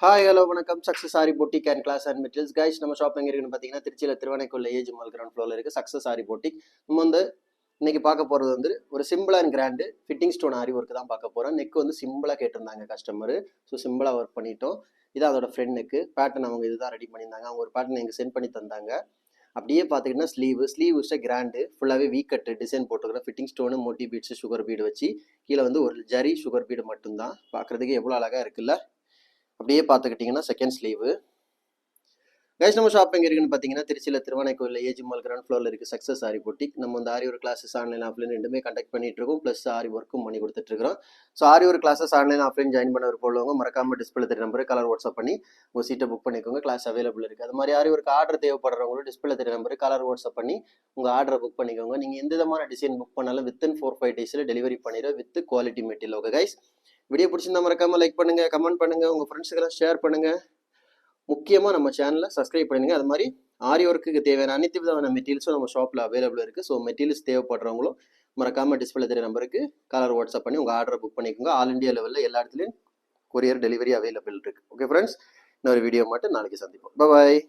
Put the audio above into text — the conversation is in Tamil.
ஹாய் ஹலோ வணக்கம். Success aari boutique and class and materials guys. நம்ம ஷாப் எங்கே இருக்குன்னு பார்த்தீங்கன்னா திருச்சியில் திருவானைக்குள்ள ஏஜ் மால் கிரவுண்ட் ஃப்ளோரில் இருக்குது சக்ஸஸ் ஆரி பொட்டிக். நம்ம இன்னைக்கு பார்க்க போகிறது ஒரு simple and grand fitting stone aari work தான் பார்க்க போகிறோம். நெக் சிம்பிளாக கேட்டிருந்தாங்க கஸ்டமர். ஸோ சிம்பிளாக ஒர்க் பண்ணிட்டோம். இதான் அதோட ஃப்ரெண்ட் நெக்கு பேட்டர்ன். அவங்க இதுதான் ரெடி பண்ணியிருந்தாங்க. அவங்க ஒரு பேட்டர்ன் எங்களுக்கு சென்ட் பண்ணி தந்தாங்க. அப்படியே பார்த்துக்கிட்டா ஸ்லீவ் கிராண்டு ஃபுல்லாகவே வீ கட்டு டிசைன் போட்டுக்கிறோம். Fitting stone Moti beads sugar bead வச்சு கீழே ஒரு ஜரி சுகர் பீடு மட்டும்தான். பார்க்குறதுக்கு எவ்வளோ அழகாக இருக்குல்ல. அப்படியே பார்த்துக்கிட்டிங்கன்னா செகண்ட் ஸ்லீவு. கைஸ் நம்ம ஷாப் எங்கே இருக்குன்னு பார்த்தீங்கன்னா திருச்சியில் திருவானைக்கோயில் ஏஜ் மால் கிரவுண்ட் ஃப்ளோரில் இருக்குது சக்ஸஸ் ஆரி பொட்டிக். நம்ம ஆரி ஒரு கிளாஸஸ் ஆன்லைன் ஆஃப்லைன் ரெண்டுமே கண்டக்ட் பண்ணிட்டு இருக்கோம். ப்ளஸ் ஆரி ஒர்க்கும் பண்ணி கொடுத்துட்ருக்கோம். ஸோ ஆரி ஒரு கிளாஸஸ் ஆன்லைன் ஆஃப்லைன் ஜாயின் பண்ண போலவங்க மறக்காமல் டிஸ்பிளே தெரிய நம்பருக்கு கலர் வாட்ஸ்அப் பண்ணி உங்கள் சீட்டை புக் பண்ணிக்கோங்க. கிளாஸ் அவைலபிள் இருக்குது. அது மாதிரி ஆரி ஒரு ஆர்டர் தேவைப்படுறவங்களும் டிஸ்பிளே தெரிய நம்பருக்கு கலர் வாட்ஸ்அப் பண்ணி உங்கள் ஆர்டரை புக் பண்ணிக்கோங்க. நீங்கள் எந்த விதமான டிசைன் புக் பண்ணாலும் வித்தின் 4-5 டேஸில் டெலிவரி பண்ணிடுவோம் with quality material. Okay guys, video பிடிச்சிருந்தா மறக்காமல் லைக் பண்ணுங்கள், கமெண்ட் பண்ணுங்கள், உங்கள் ஃப்ரெண்ட்ஸுக்கெல்லாம் ஷேர் பண்ணுங்கள். முக்கியமாக நம்ம சேனலை சப்ஸ்கிரைப் பண்ணுங்க. அது மாதிரி ஆரி ஒர்க்குக்கு தேவையான அனைத்து விதமான மெட்டீரியல்ஸும் நம்ம ஷாப்பில் அவைலபிள் இருக்குது. ஸோ மெட்டீரியல்ஸ் தேவைப்படுறவங்களும் மறக்காமல் டிஸ்பிளே தெரிய நம்பருக்கு கலர் வாட்ஸ்அப் பண்ணி உங்கள் ஆர்டரை புக் பண்ணிக்கோங்க. ஆல் இண்டியா லெவலில் எல்லா இடத்துலையும் கொரியர் டெலிவரி அவைலபிள் இருக்குது. ஓகே ஃப்ரெண்ட்ஸ், இன்னொரு வீடியோ மட்டும் நாளைக்கு சந்திப்போம். பாய்.